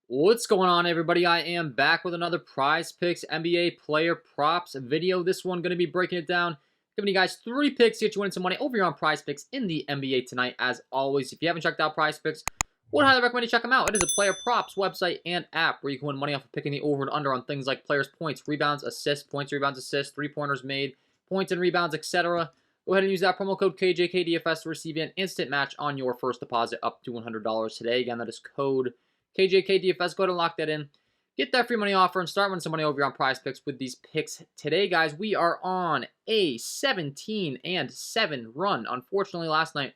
What's going on, everybody? I am back with another Prize Picks NBA player props video. This one going to be breaking it down, giving you guys 3 picks to get you winning some money over here on Prize Picks in the NBA tonight. As always, if you haven't checked out Prize Picks, would highly recommend you check them out. It is a player props website and app where you can win money off of picking the over and under on things like players' points, rebounds, assists, points, rebounds, assists, three-pointers made, points and rebounds, etc. Go ahead and use that promo code KJK DFS to receive an instant match on your first deposit up to $100 today. Again, that is code KJK DFS. Go ahead and lock that in. Get that free money offer and start winning some money over here on Prize Picks with these picks today, guys. We are on a 17-7 run. Unfortunately, last night,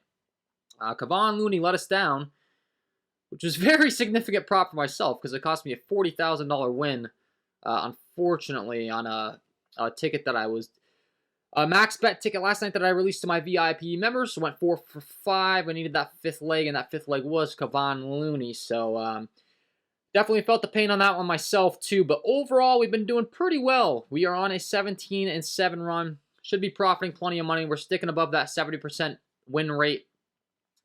Kevon Looney let us down, which was a very significant prop for myself because it cost me a $40,000 win, unfortunately, on a ticket that I was a max bet ticket last night that I released to my VIP members. So went 4 for 5. I needed that 5th leg, and that 5th leg was Kevon Looney. So definitely felt the pain on that one myself too. But overall, we've been doing pretty well. We are on a 17-7 run. Should be profiting plenty of money. We're sticking above that 70% win rate.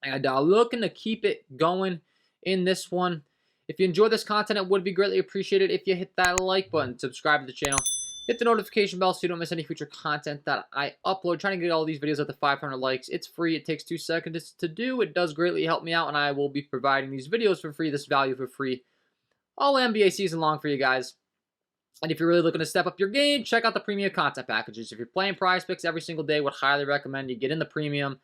And looking to keep it going in this one. If you enjoy this content, it would be greatly appreciated if you hit that like button, subscribe to the channel. Hit the notification bell so you don't miss any future content that I upload. Trying to get all these videos up to 500 likes. It's free. It takes 2 seconds to do. It does greatly help me out, and I will be providing these videos for free, this value for free, all NBA season long for you guys. And if you're really looking to step up your game, check out the premium content packages. If you're playing Prize Picks every single day, would highly recommend you get in the premium.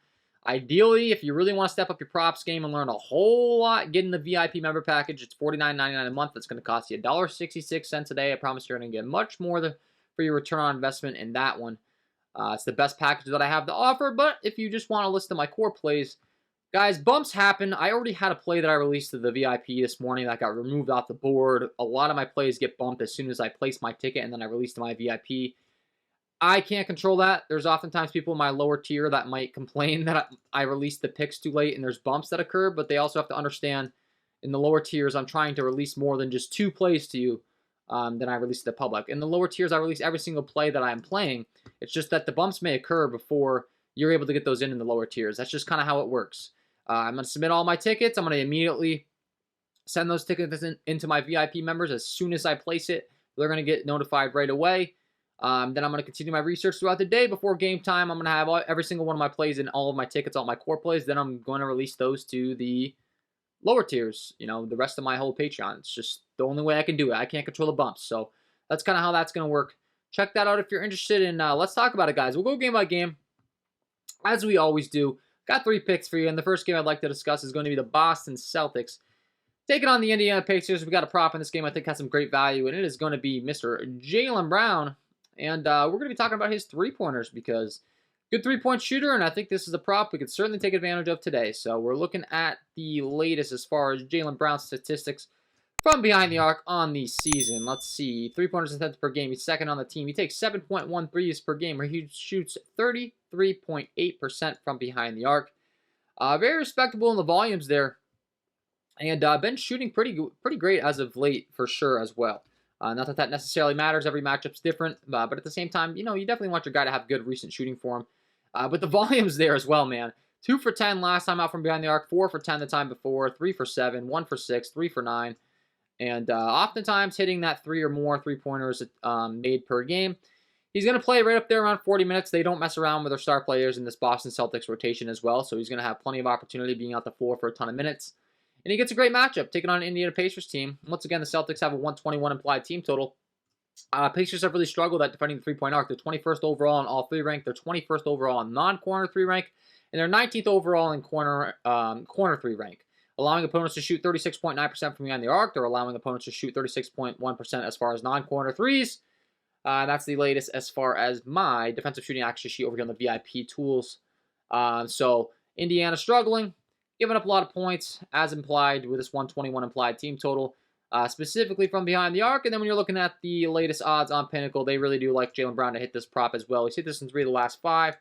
Ideally, if you really want to step up your props game and learn a whole lot, get in the VIP member package. It's $49.99 a month. It's going to cost you $1.66 a day. I promise you're going to get much more for your return on investment in that one. It's the best package that I have to offer, but if you just want to listen to my core plays, guys, bumps happen. I already had a play that I released to the VIP this morning that got removed off the board. A lot of my plays get bumped as soon as I place my ticket and then I release to my VIP. I can't control that. There's oftentimes people in my lower tier that might complain that I released the picks too late and there's bumps that occur, but they also have to understand in the lower tiers, I'm trying to release more than just 2 plays to you than I release to the public. In the lower tiers, I release every single play that I'm playing. It's just that the bumps may occur before you're able to get those in the lower tiers. That's just kind of how it works. I'm going to submit all my tickets. I'm going to immediately send those tickets into my VIP members as soon as I place it. They're going to get notified right away. Then I'm going to continue my research throughout the day. Before game time, I'm going to have every single one of my plays in all of my tickets, all my core plays. Then I'm going to release those to the lower tiers, the rest of my whole Patreon. It's just the only way I can do it. I can't control the bumps. So that's kind of how that's going to work. Check that out if you're interested. And let's talk about it, guys. We'll go game by game, as we always do. Got 3 picks for you. And the first game I'd like to discuss is going to be the Boston Celtics taking on the Indiana Pacers. We got a prop in this game I think has some great value, and it is going to be Mr. Jaylen Brown. And we're going to be talking about his 3-pointers because good 3-point shooter, and I think this is a prop we could certainly take advantage of today. So we're looking at the latest as far as Jaylen Brown's statistics from behind the arc on the season. Let's see. 3-pointers attempts per game. He's second on the team. He takes 7.1 threes per game, where he shoots 33.8% from behind the arc. Very respectable in the volumes there. And been shooting pretty great as of late for sure as well. Not that that necessarily matters. Every matchup's different. But at the same time, you definitely want your guy to have good recent shooting form. But the volume's there as well, man. 2 for 10 last time out from behind the arc. 4 for 10 the time before. 3 for 7. 1 for 6. 3 for 9. And oftentimes hitting that 3 or more 3-pointers made per game. He's going to play right up there around 40 minutes. They don't mess around with their star players in this Boston Celtics rotation as well. So he's going to have plenty of opportunity being out the floor for a ton of minutes. And he gets a great matchup taking on an Indiana Pacers team. Once again, the Celtics have a 121 implied team total. Pacers have really struggled at defending the 3-point arc. They're 21st overall in all 3 rank. They're 21st overall in non-corner 3 rank. And they're 19th overall in corner 3 rank. Allowing opponents to shoot 36.9% from behind the arc. They're allowing opponents to shoot 36.1% as far as non-corner threes. That's the latest as far as my defensive shooting accuracy sheet over here on the VIP tools. So Indiana struggling, giving up a lot of points as implied with this 121 implied team total, specifically from behind the arc. And then when you're looking at the latest odds on Pinnacle, they really do like Jaylen Brown to hit this prop as well. He's hit this in 3 of the last 5.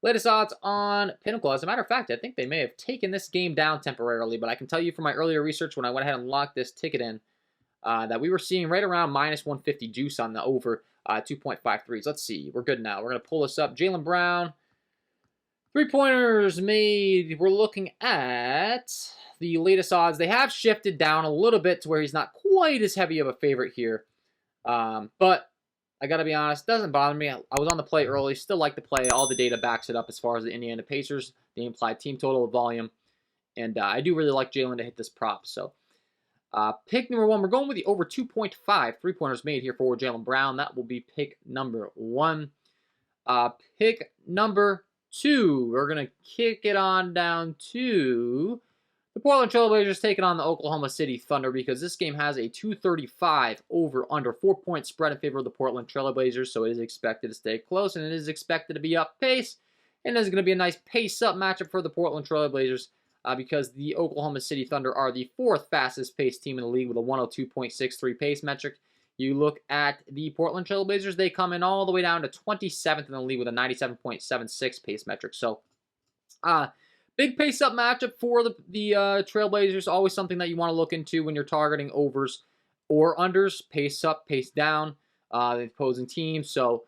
Latest odds on Pinnacle. As a matter of fact, I think they may have taken this game down temporarily, but I can tell you from my earlier research when I went ahead and locked this ticket in that we were seeing right around minus 150 juice on the over 2.53s. Let's see. We're good now. We're going to pull this up. Jaylen Brown, 3-pointers made. We're looking at the latest odds, they have shifted down a little bit to where he's not quite as heavy of a favorite here. But I got to be honest, doesn't bother me. I was on the play early, still like the play. All the data backs it up as far as the Indiana Pacers, the implied team total, volume. And I do really like Jalen to hit this prop. So pick number 1, we're going with the over 2.5 3-pointers made here for Jaylen Brown. That will be pick number 1. Pick number 2, we're going to kick it on down to the Portland Trail Blazers taking on the Oklahoma City Thunder, because this game has a 235 over-under 4-point spread in favor of the Portland Trail Blazers, so it is expected to stay close, and it is expected to be up pace, and there's going to be a nice pace-up matchup for the Portland Trail Blazers, because the Oklahoma City Thunder are the 4th fastest paced team in the league with a 102.63 pace metric. You look at the Portland Trail Blazers, they come in all the way down to 27th in the league with a 97.76 pace metric. So, big pace-up matchup for the Trailblazers. Always something that you want to look into when you're targeting overs or unders. Pace up, pace down, the opposing team. So,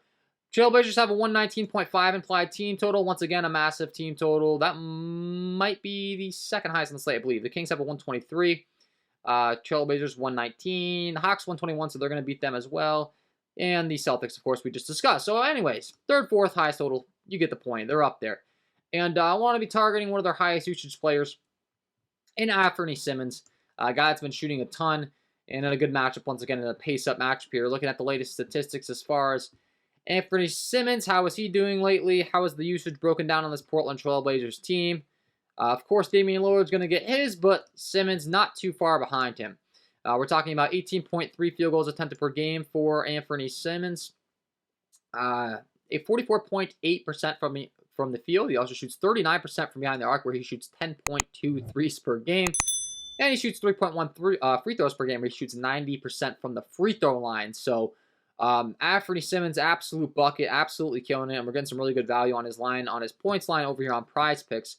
Trailblazers have a 119.5 implied team total. Once again, a massive team total. That might be the second highest on the slate, I believe. The Kings have a 123. Trailblazers 119. The Hawks 121, so they're going to beat them as well. And the Celtics, of course, we just discussed. So, anyways, 3rd, 4th highest total. You get the point. They're up there. And I want to be targeting one of their highest usage players in Anthony Simmons. A guy that's been shooting a ton and in a good matchup once again in a pace-up matchup here. Looking at the latest statistics as far as Anthony Simmons, how is he doing lately? How is the usage broken down on this Portland Trail Blazers team? Of course, Damian Lillard's going to get his, but Simmons not too far behind him. We're talking about 18.3 field goals attempted per game for Anthony Simmons. A 44.8% from the field. He also shoots 39% from behind the arc, where he shoots 10.2 threes per game. And he shoots 3.1 free throws per game, where he shoots 90% from the free throw line. So, Anthony Simmons, absolute bucket, absolutely killing it. And we're getting some really good value on his line, on his points line over here on Prizepicks.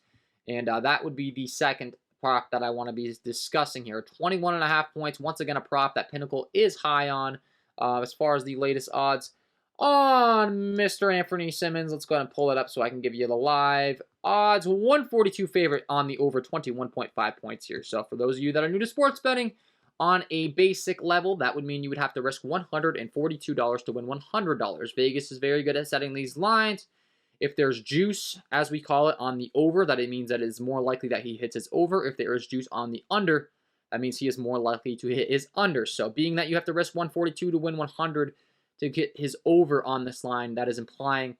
And that would be the second prop that I want to be discussing here. 21.5 points. Once again, a prop that Pinnacle is high on as far as the latest odds on Mr. Anthony Simmons. Let's go ahead and pull it up so I can give you the live odds. 142 favorite on the over 21.5 points here. So for those of you that are new to sports betting, on a basic level, that would mean you would have to risk $142 to win $100. Vegas is very good at setting these lines. If there's juice, as we call it, on the over, that it means that it is more likely that he hits his over. If there is juice on the under, that means he is more likely to hit his under. So being that you have to risk 142 to win 100 to get his over on this line, that is implying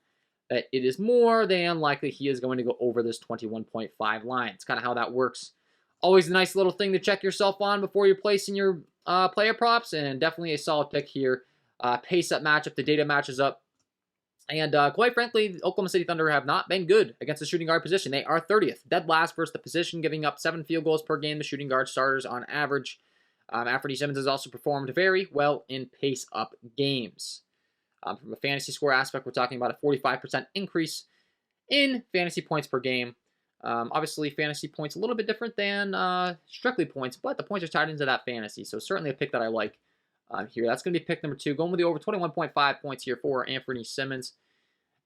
that it is more than likely he is going to go over this 21.5 line. It's kind of how that works. Always a nice little thing to check yourself on before you're placing your player props, and definitely a solid pick here. Pace-up matchup, the data matches up. And quite frankly, the Oklahoma City Thunder have not been good against the shooting guard position. They are 30th, dead last versus the position, giving up 7 field goals per game. The shooting guard starters on average. Anthony Simmons has also performed very well in pace-up games. From a fantasy score aspect, we're talking about a 45% increase in fantasy points per game. Obviously, fantasy points a little bit different than strictly points, but the points are tied into that fantasy. So certainly a pick that I like here. That's going to be pick number 2. Going with the over 21.5 points here for Anthony Simmons.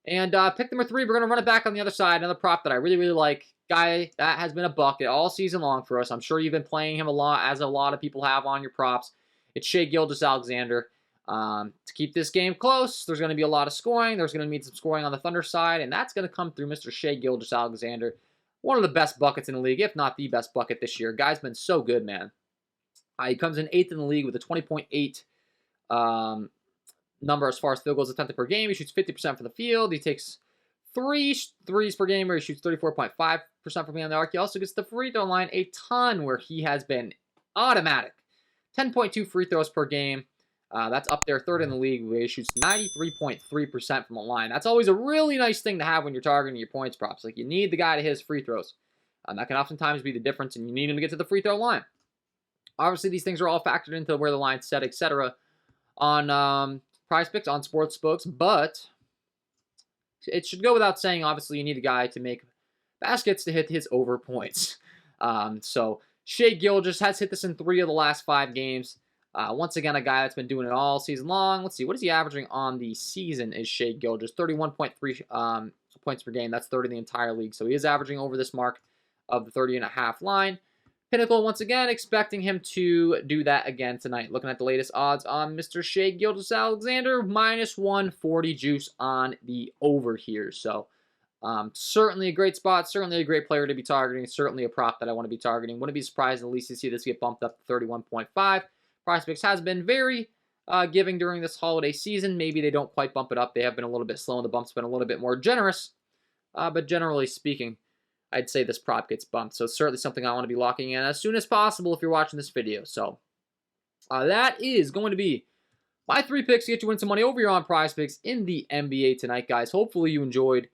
And pick number 3, we're going to run it back on the other side. Another prop that I really, really like. Guy that has been a bucket all season long for us. I'm sure you've been playing him a lot, as a lot of people have on your props. It's Shai Gilgeous-Alexander. To keep this game close, there's going to be a lot of scoring. There's going to be some scoring on the Thunder side, and that's going to come through Mr. Shai Gilgeous-Alexander. One of the best buckets in the league, if not the best bucket this year. Guy's been so good, man. He comes in 8th in the league with a 20.8 number as far as field goals attempted per game. He shoots 50% from the field. He takes 3 threes per game, where he shoots 34.5% from behind the arc. He also gets the free throw line a ton, where he has been automatic. 10.2 free throws per game. That's up there 3rd in the league, where he shoots 93.3% from the line. That's always a really nice thing to have when you're targeting your points props. Like, you need the guy to hit his free throws. That can oftentimes be the difference, and you need him to get to the free throw line. Obviously, these things are all factored into where the line's set, etc. on Prizepicks, on sportsbooks, but it should go without saying, obviously, you need a guy to make baskets to hit his over points. So Shai Gilgeous has hit this in 3 of the last 5 games. Once again, a guy that's been doing it all season long. Let's see, what is he averaging on the season is Shai Gilgeous? 31.3 points per game. That's 3rd in the entire league. So he is averaging over this mark of the 30.5 line. Pinnacle, once again, expecting him to do that again tonight. Looking at the latest odds on Mr. Shea Gilgeous-Alexander, minus 140 juice on the over here. So, certainly a great spot, certainly a great player to be targeting, certainly a prop that I want to be targeting. Wouldn't be surprised at least to see this get bumped up to 31.5. Prizepicks has been very giving during this holiday season. Maybe they don't quite bump it up. They have been a little bit slow, and the bump's been a little bit more generous. But generally speaking, I'd say this prop gets bumped. So it's certainly something I want to be locking in as soon as possible if you're watching this video. So that is going to be my 3 picks to get you win some money over here on Prizepicks in the NBA tonight, guys. Hopefully you enjoyed.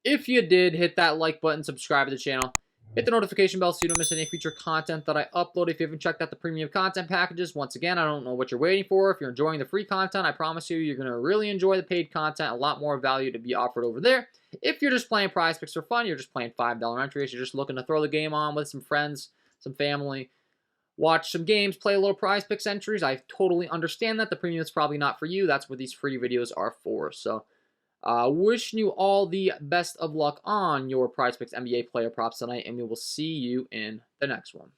If you did, hit that like button, subscribe to the channel. Hit the notification bell so you don't miss any future content that I upload. If you haven't checked out the premium content packages, once again, I don't know what you're waiting for. If you're enjoying the free content, I promise you, you're going to really enjoy the paid content. A lot more value to be offered over there. If you're just playing Prizepicks for fun, you're just playing $5 entries, you're just looking to throw the game on with some friends, some family, watch some games, play a little Prizepicks entries, I totally understand that. The premium is probably not for you. That's what these free videos are for. So, wishing you all the best of luck on your Prizepicks NBA player props tonight, and we will see you in the next one.